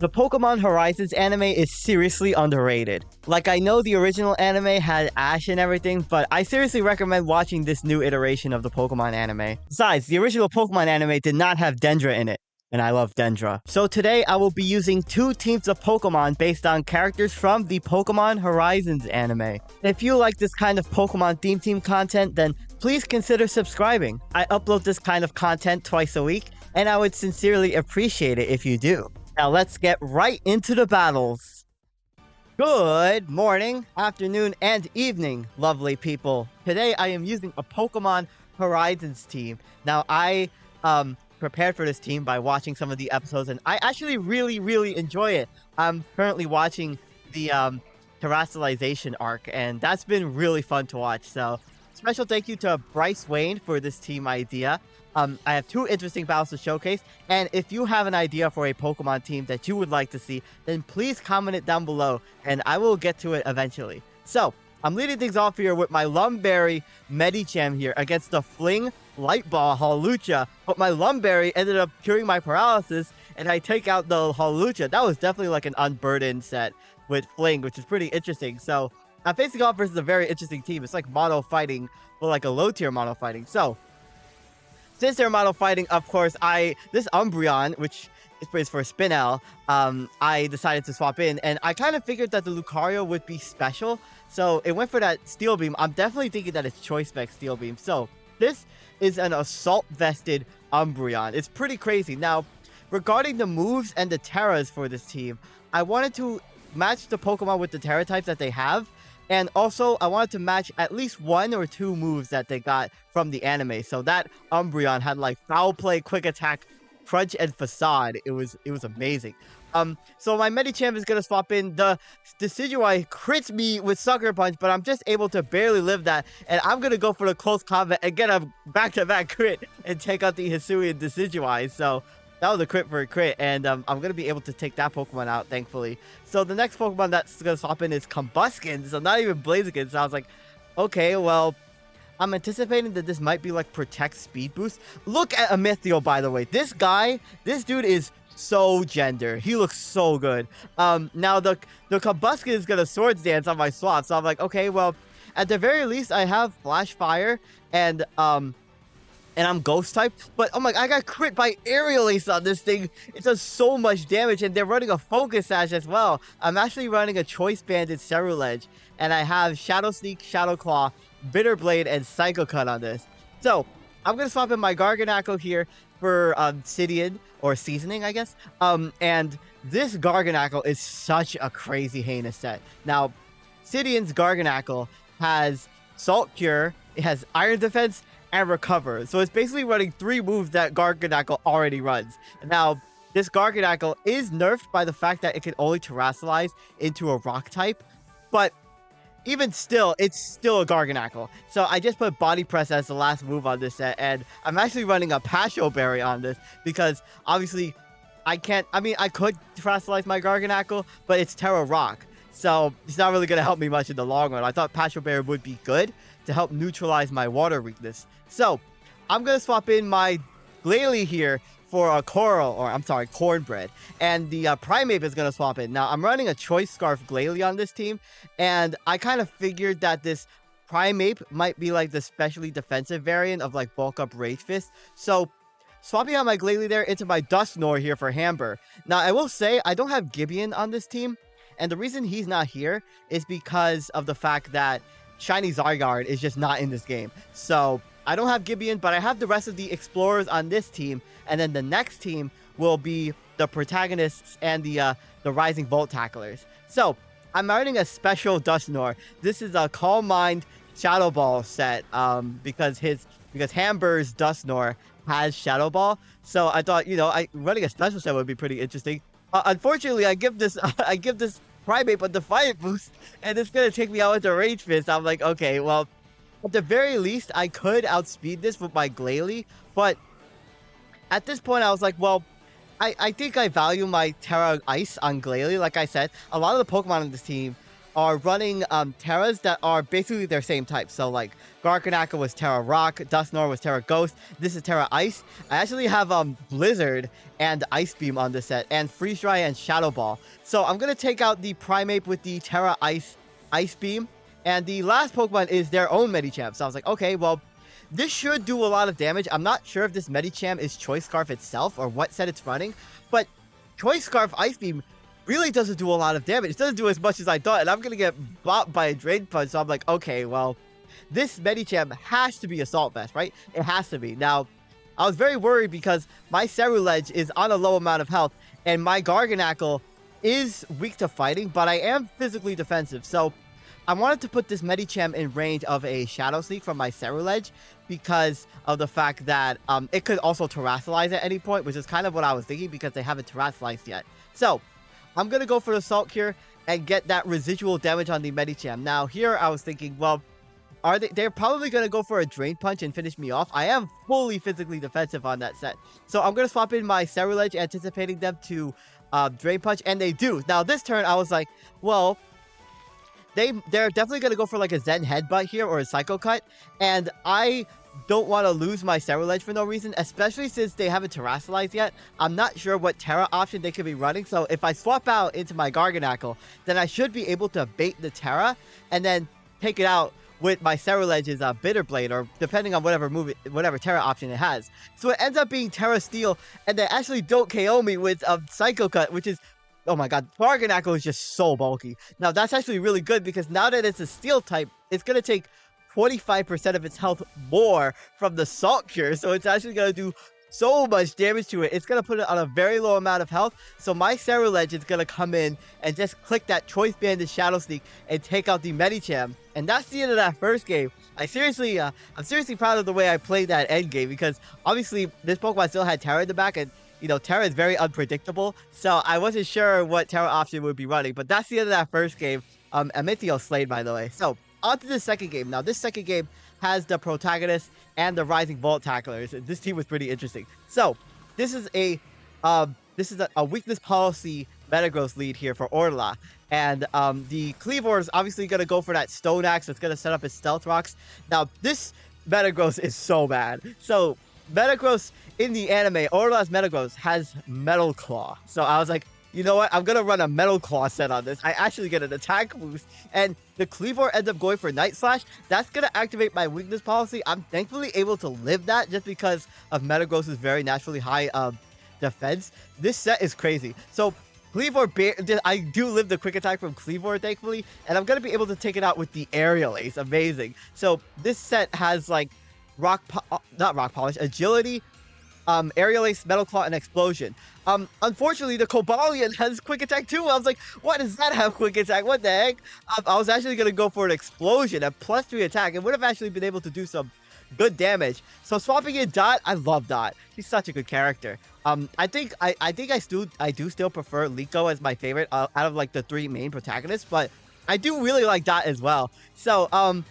The Pokemon Horizons anime is seriously underrated. Like, I know the original anime had Ash and everything, but I seriously recommend watching this new iteration of the Pokemon anime. Besides, the original Pokemon anime did not have Dendra in it, and I love Dendra. So today I will be using 2 teams of Pokemon based on characters from the Pokemon Horizons anime. If you like this kind of Pokemon theme team content, then please consider subscribing. I upload this kind of content twice a week, and I would sincerely appreciate it if you do. Now let's get right into the battles. Good morning, afternoon, and evening, lovely people. Today I am using a Pokemon Horizons team. Now I prepared for this team by watching some of the episodes, and I actually really enjoy it. I'm currently watching the terrestrialization arc, and that's been really fun to watch. So special thank you to Bryce Wayne for this team idea. I have 2 interesting battles to showcase, and if you have an idea for a Pokemon team that you would like to see, then please comment it down below, and I will get to it eventually. So, I'm leading things off here with my Lumberry Medicham here against the Fling Light Ball Hawlucha, but my Lumberry ended up curing my paralysis, and I take out the Hawlucha. That was definitely like an unburdened set with Fling, which is pretty interesting. So, I'm facing off versus a very interesting team. It's like mono fighting, but like a low tier mono fighting. So, since they're mono fighting, of course, this Umbreon, which is for Spinel, I decided to swap in, and I kind of figured that the Lucario would be special, so it went for that Steel Beam. I'm definitely thinking that it's Choice Spec Steel Beam. So this is an Assault Vested Umbreon. It's pretty crazy. Now, regarding the moves and the Terras for this team, I wanted to match the Pokemon with the Terra types that they have. And also, I wanted to match at least 1 or 2 moves that they got from the anime. So that Umbreon had like Foul Play, Quick Attack, Crunch, and Facade. It was amazing. So my Medicham is gonna swap in. The Decidueye crits me with Sucker Punch, but I'm just able to barely live that. And I'm gonna go for the close combat and get a back-to-back crit and take out the Hisuian Decidueye. So that was a crit for a crit, and I'm going to be able to take that Pokemon out, thankfully. So the next Pokemon that's going to swap in is Combuskin, so not even Blaziken. So I was like, okay, well, I'm anticipating that this might be like Protect Speed Boost. Look at Amithio, by the way. This dude is so gender. He looks so good. Now the Combuskin is going to Swords Dance on my swap, so I'm like, okay, well, at the very least, I have Flash Fire, and I'm Ghost type, but oh my, I got crit by Aerial Ace on this thing. It does so much damage, and they're running a Focus Sash as well. I'm actually running a Choice Banded Ceruledge, and I have Shadow Sneak, Shadow Claw, Bitter Blade, and Psycho Cut on this. So, I'm going to swap in my Garganacl here for Sidian, or Seasoning, I guess. And this Garganacl is such a crazy heinous set. Now, Sidian's Garganacl has Salt Cure, it has Iron Defense, and Recover. So it's basically running 3 moves that Garganacl already runs. Now, this Garganacl is nerfed by the fact that it can only Terrasilize into a rock type, but even still, it's still a Garganacl. So I just put Body Press as the last move on this set, and I'm actually running a Pasho Berry on this because obviously I could Terrasilize my Garganacl, but it's Terra Rock. So it's not really going to help me much in the long run. I thought Pasho Berry would be good to help neutralize my water weakness. So I'm going to swap in my Glalie here for a Cornbread. And the Primeape is going to swap in. Now, I'm running a Choice Scarf Glalie on this team. And I kind of figured that this Primeape might be like the specially defensive variant of like Bulk Up Rage Fist. So swapping out my Glalie there into my Dusknoir here for Hamber. Now, I will say I don't have Gibeon on this team. And the reason he's not here is because of the fact that Shiny Zygarde is just not in this game. So I don't have Gibeon, but I have the rest of the Explorers on this team. And then the next team will be the Protagonists and the Rising Volt Tacklers. So I'm running a special Dusknoir. This is a Calm Mind Shadow Ball set because Hamber's Dusknoir has Shadow Ball. So I thought, running a special set would be pretty interesting. Unfortunately, I give this Primeape a Defiant Boost, and it's gonna take me out with the Rage Fist. I'm like, okay, well, at the very least, I could outspeed this with my Glalie, but at this point, I was like, well, I think I value my Terra Ice on Glalie. Like I said, a lot of the Pokemon on this team are running Terras that are basically their same type. So like Garganacl was Terra Rock, Dusknoir was Terra Ghost, this is Terra Ice. I actually have Blizzard and Ice Beam on this set, and Freeze Dry and Shadow Ball. So I'm gonna take out the Primeape with the Terra Ice Beam, and the last Pokemon is their own Medicham. So I was like, okay, well, this should do a lot of damage. I'm not sure if this Medicham is Choice Scarf itself or what set it's running, but Choice Scarf Ice Beam really doesn't do a lot of damage. It doesn't do as much as I thought, and I'm gonna get bopped by a Drain Punch. So I'm like, okay, well, this Medicham has to be Assault Vest, right? It has to be. Now, I was very worried because my Ceruledge is on a low amount of health, and my Garganacl is weak to fighting, but I am physically defensive. So I wanted to put this Medicham in range of a Shadow Sneak from my Ceruledge because of the fact that it could also Terrasilize at any point, which is kind of what I was thinking because they haven't Terrasalized yet. So I'm going to go for the Salt Cure and get that residual damage on the Medicham. Now, here I was thinking, well, they're probably going to go for a Drain Punch and finish me off. I am fully physically defensive on that set. So I'm going to swap in my Ceruledge, anticipating them to Drain Punch, and they do. Now, this turn, I was like, well, they're definitely going to go for like a Zen Headbutt here or a Psycho Cut, and I don't want to lose my Ceruledge for no reason, especially since they haven't Terrasalized yet. I'm not sure what Terra option they could be running, so if I swap out into my Garganacl, then I should be able to bait the Terra and then take it out with my Ceruledge's Bitter Blade, or depending on whatever Terra option it has. So it ends up being Terra Steel, and they actually don't KO me with Psycho Cut, which is, oh my god, Garganacl is just so bulky. Now that's actually really good because now that it's a Steel type, it's going to take 25% of its health more from the Salt Cure, so it's actually going to do so much damage to it. It's going to put it on a very low amount of health, so my Ceruledge is going to come in and just click that Choice Banded Shadow Sneak and take out the Medicham. And that's the end of that first game. I'm seriously proud of the way I played that end game, because obviously this Pokemon still had Terra in the back, and you know, Terra is very unpredictable, so I wasn't sure what Terra option would be running. But that's the end of that first game. Amithio slayed, by the way. So on to the second game. Now this second game has the protagonist and the Rising Volt Tacklers. This team was pretty interesting. So this is a weakness policy Metagross lead here for Orla. And the Cleavor is obviously going to go for that Stone Axe. It's going to set up his Stealth Rocks. Now this Metagross is so bad. So Metagross in the anime, Orla's Metagross has Metal Claw. So I was like, you know what? I'm going to run a Metal Claw set on this. I actually get an attack boost. And the Cleavor ends up going for Night Slash. That's going to activate my weakness policy. I'm thankfully able to live that just because of Metagross's very naturally high defense. This set is crazy. So Cleavor, I do live the quick attack from Cleavor, thankfully. And I'm going to be able to take it out with the Aerial Ace. Amazing. So this set has like not Rock Polish, Agility, Aerial Ace, Metal Claw, and Explosion. Unfortunately, the Cobalion has Quick Attack too. I was like, what does that have Quick Attack? What the heck? I was actually going to go for an Explosion, a +3 attack, and would have actually been able to do some good damage. So swapping in Dot, I love Dot. He's such a good character. I think I do still prefer Liko as my favorite out of like the three main protagonists, but I do really like Dot as well. So I'm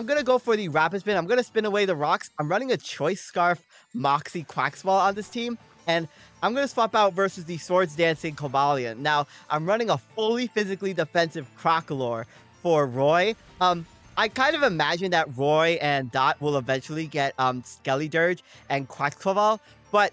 going to go for the Rapid Spin. I'm going to spin away the rocks. I'm running a Choice Scarf Moxie Quaxwell on this team, and I'm going to swap out versus the Swords Dancing Cobalion. Now, I'm running a fully physically defensive Crocolore for Roy. I kind of imagine that Roy and Dot will eventually get Skellydirge and Quaxclavel, but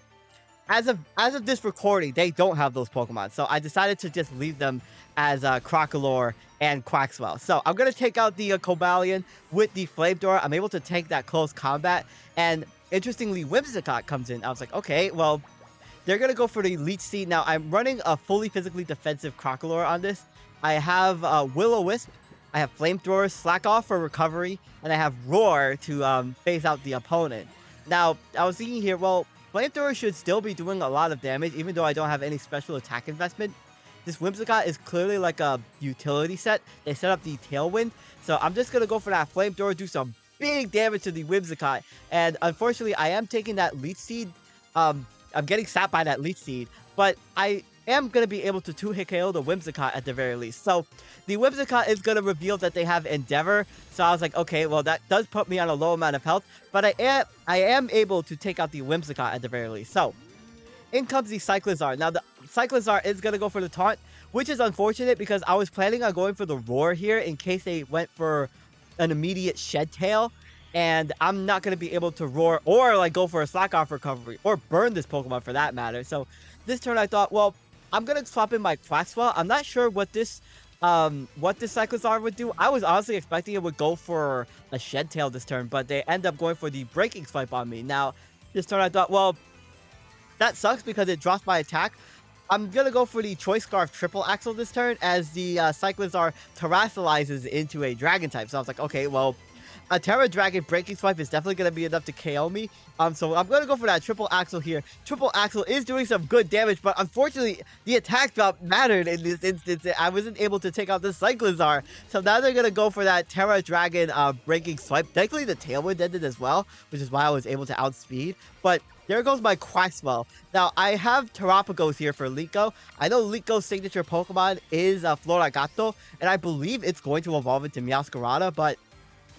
as of this recording, they don't have those Pokemon, so I decided to just leave them as Crocolore and Quaxwell. So I'm going to take out the Cobalion with the Flamethrower. I'm able to take that close combat, and interestingly, Whimsicott comes in. I was like, okay, well, they're going to go for the Leech Seed. Now, I'm running a fully physically defensive Crocolore on this. I have Will-O-Wisp, I have Flamethrower, Slack Off for recovery, and I have Roar to phase out the opponent. Now, I was thinking here, well, Flamethrower should still be doing a lot of damage, even though I don't have any special attack investment. This Whimsicott is clearly like a utility set. They set up the Tailwind, so I'm just going to go for that Flamethrower, do some big damage to the Whimsicott. And unfortunately, I am taking that Leech Seed. I'm getting sapped by that Leech Seed, but I am going to be able to 2-hit KO the Whimsicott at the very least. So the Whimsicott is going to reveal that they have Endeavor. So I was like, okay, well, that does put me on a low amount of health, but I am able to take out the Whimsicott at the very least. So in comes the Cyclizar. Now, the Cyclizar is going to go for the taunt, which is unfortunate because I was planning on going for the roar here in case they went for an immediate shed tail. And I'm not going to be able to roar or like go for a slack off recovery or burn this Pokemon for that matter. So this turn I thought, well, I'm going to swap in my Quaxwell. I'm not sure what this Cyclizar would do. I was honestly expecting it would go for a shed tail this turn, but they end up going for the breaking swipe on me. Now, this turn I thought, well, that sucks because it drops my attack. I'm going to go for the Choice Scarf Triple Axle this turn as the Cyclizar terrestrializes into a Dragon type. So I was like, okay, well, a Terra Dragon Breaking Swipe is definitely going to be enough to KO me. So I'm going to go for that Triple Axle here. Triple Axle is doing some good damage, but unfortunately, the attack drop mattered in this instance. I wasn't able to take out the Cyclizar. So now they're going to go for that Terra Dragon Breaking Swipe. Thankfully, the Tailwind ended as well, which is why I was able to outspeed. But there goes my Quaxwell. Now, I have Terapagos here for Liko. I know Liko's signature Pokemon is Floragato, and I believe it's going to evolve into Meowscarada, but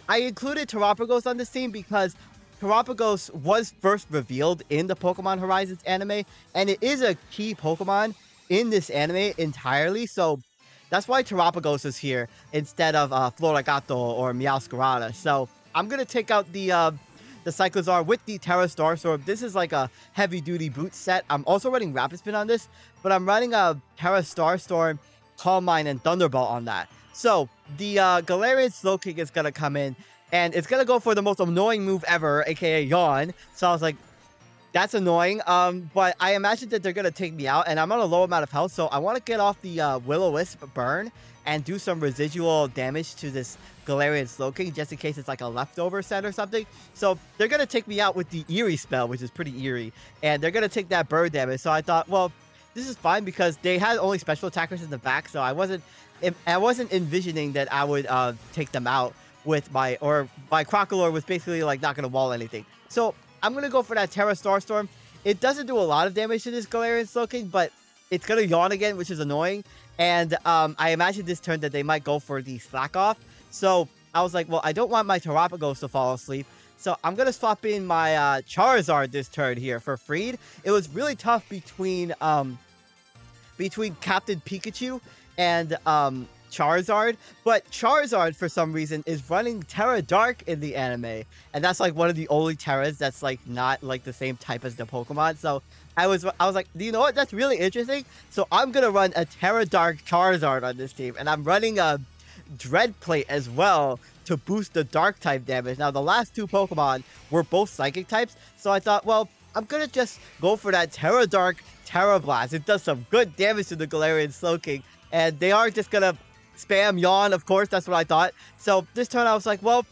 I included Terapagos on this team because Terapagos was first revealed in the Pokemon Horizons anime, and it is a key Pokemon in this anime entirely, so that's why Terapagos is here instead of Floragato or Meowscarada. So I'm going to take out the Cyclizar with the Terra Starstorm. This is like a heavy-duty boot set. I'm also running Rapid Spin on this, but I'm running a Terra Starstorm, Calm Mind, and Thunderbolt on that. So, the Galarian Slowking is going to come in, and it's going to go for the most annoying move ever, aka Yawn. So I was like, that's annoying, but I imagine that they're going to take me out, and I'm on a low amount of health, so I want to get off the Will-O-Wisp burn and do some residual damage to this Galarian Slowking, just in case it's like a leftover set or something. So they're going to take me out with the Eerie spell, which is pretty eerie, and they're going to take that burn damage. So I thought, well, this is fine because they had only special attackers in the back, so I wasn't envisioning that I would take them out with my Crocolore was basically like not going to wall anything. So I'm going to go for that Terra Starstorm. It doesn't do a lot of damage to this Galarian Slowking, but it's going to yawn again, which is annoying. And I imagine this turn that they might go for the Slack Off. So I was like, well, I don't want my Terapagos to fall asleep. So I'm going to swap in my Charizard this turn here for Freed. It was really tough between Captain Pikachu and Charizard, but Charizard for some reason is running Terra Dark in the anime, and that's like one of the only Terras that's like not like the same type as the Pokemon. So I was like, do you know what? That's really interesting. So I'm gonna run a Terra Dark Charizard on this team, and I'm running a Dread Plate as well to boost the Dark type damage. Now the last two Pokemon were both Psychic types, so I thought, well, I'm gonna just go for that Terra Dark Terra Blast. It does some good damage to the Galarian Slowking, and they are just gonna spam Yawn, of course. That's what I thought. So this turn I was like, well,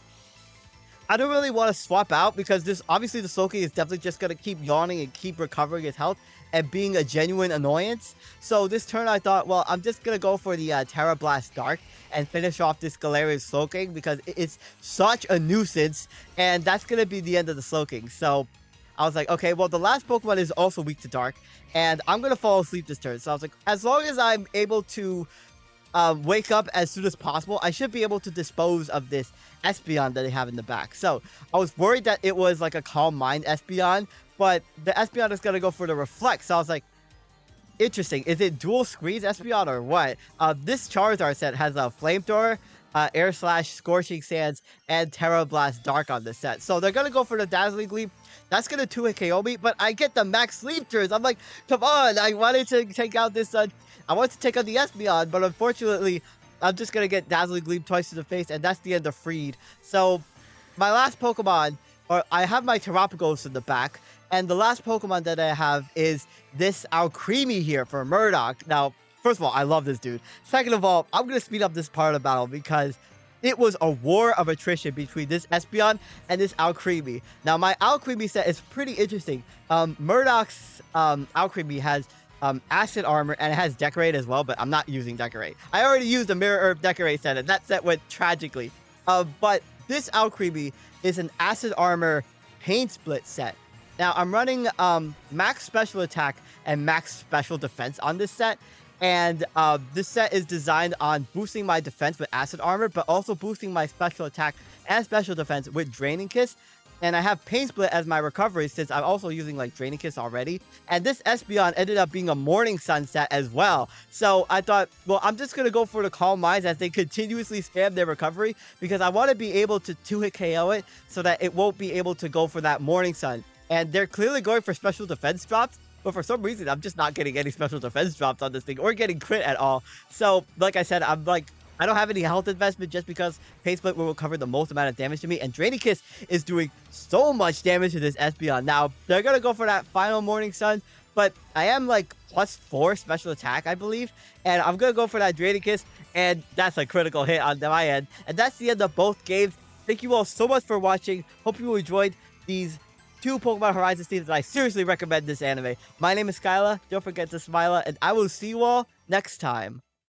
I don't really want to swap out because this obviously the Slowking is definitely just gonna keep yawning and keep recovering his health and being a genuine annoyance. So this turn I thought, well, I'm just gonna go for the Terra Blast Dark and finish off this Galarian Slowking because it's such a nuisance, and that's gonna be the end of the Slowking. So I was like, okay, well, the last Pokemon is also weak to Dark, and I'm going to fall asleep this turn. So I was like, as long as I'm able to wake up as soon as possible, I should be able to dispose of this Espeon that they have in the back. So I was worried that it was like a Calm Mind Espeon, but the Espeon is going to go for the Reflect. So I was like, interesting. Is it dual screens Espeon or what? This Charizard set has a Flamethrower, Air Slash, Scorching Sands, and Terra Blast Dark on this set. So they're going to go for the Dazzling Gleam. That's going to 2-hit KO me, but I get the max sleep turns. I'm like, come on, I wanted to take out this, I wanted to take out the Espeon, but unfortunately, I'm just going to get Dazzling Gleam twice to the face, and that's the end of Freed. So, my last Pokemon, or I have my Terapagos in the back, and the last Pokemon that I have is this Alcremie here for Murdoch. Now, first of all, I love this dude. Second of all, I'm going to speed up this part of the battle because it was a war of attrition between this Espeon and this Alcremie. Now, my Alcremie set is pretty interesting. Murdoch's Alcremie has Acid Armor, and it has Decorate as well, but I'm not using Decorate. I already used the Mirror Herb Decorate set, and that set went tragically. But this Alcremie is an Acid Armor Pain Split set. Now, I'm running max special attack and max special defense on this set. And this set is designed on boosting my defense with Acid Armor, but also boosting my special attack and special defense with Draining Kiss. and I have Pain Split as my recovery since I'm also using like Draining Kiss already. And this Espeon ended up being a Morning Sunset as well. So I thought, well, I'm just going to go for the Calm Minds as they continuously spam their recovery because I want to be able to 2-hit KO it so that it won't be able to go for that Morning Sun. And they're clearly going for special defense drops, but for some reason, I'm just not getting any special defense drops on this thing or getting crit at all. So, like I said, I don't have any health investment just because Pain Split will recover the most amount of damage to me. And Draining Kiss is doing so much damage to this Espeon. Now, they're going to go for that final Morning Sun, but I am like +4 special attack, I believe. And I'm going to go for that Draining Kiss, and that's a critical hit on my end. And that's the end of both games. Thank you all so much for watching. Hope you enjoyed these 2 Pokemon Horizon seasons. I seriously recommend this anime. My name is SkyLaaa. Don't forget to smile, and I will see you all next time.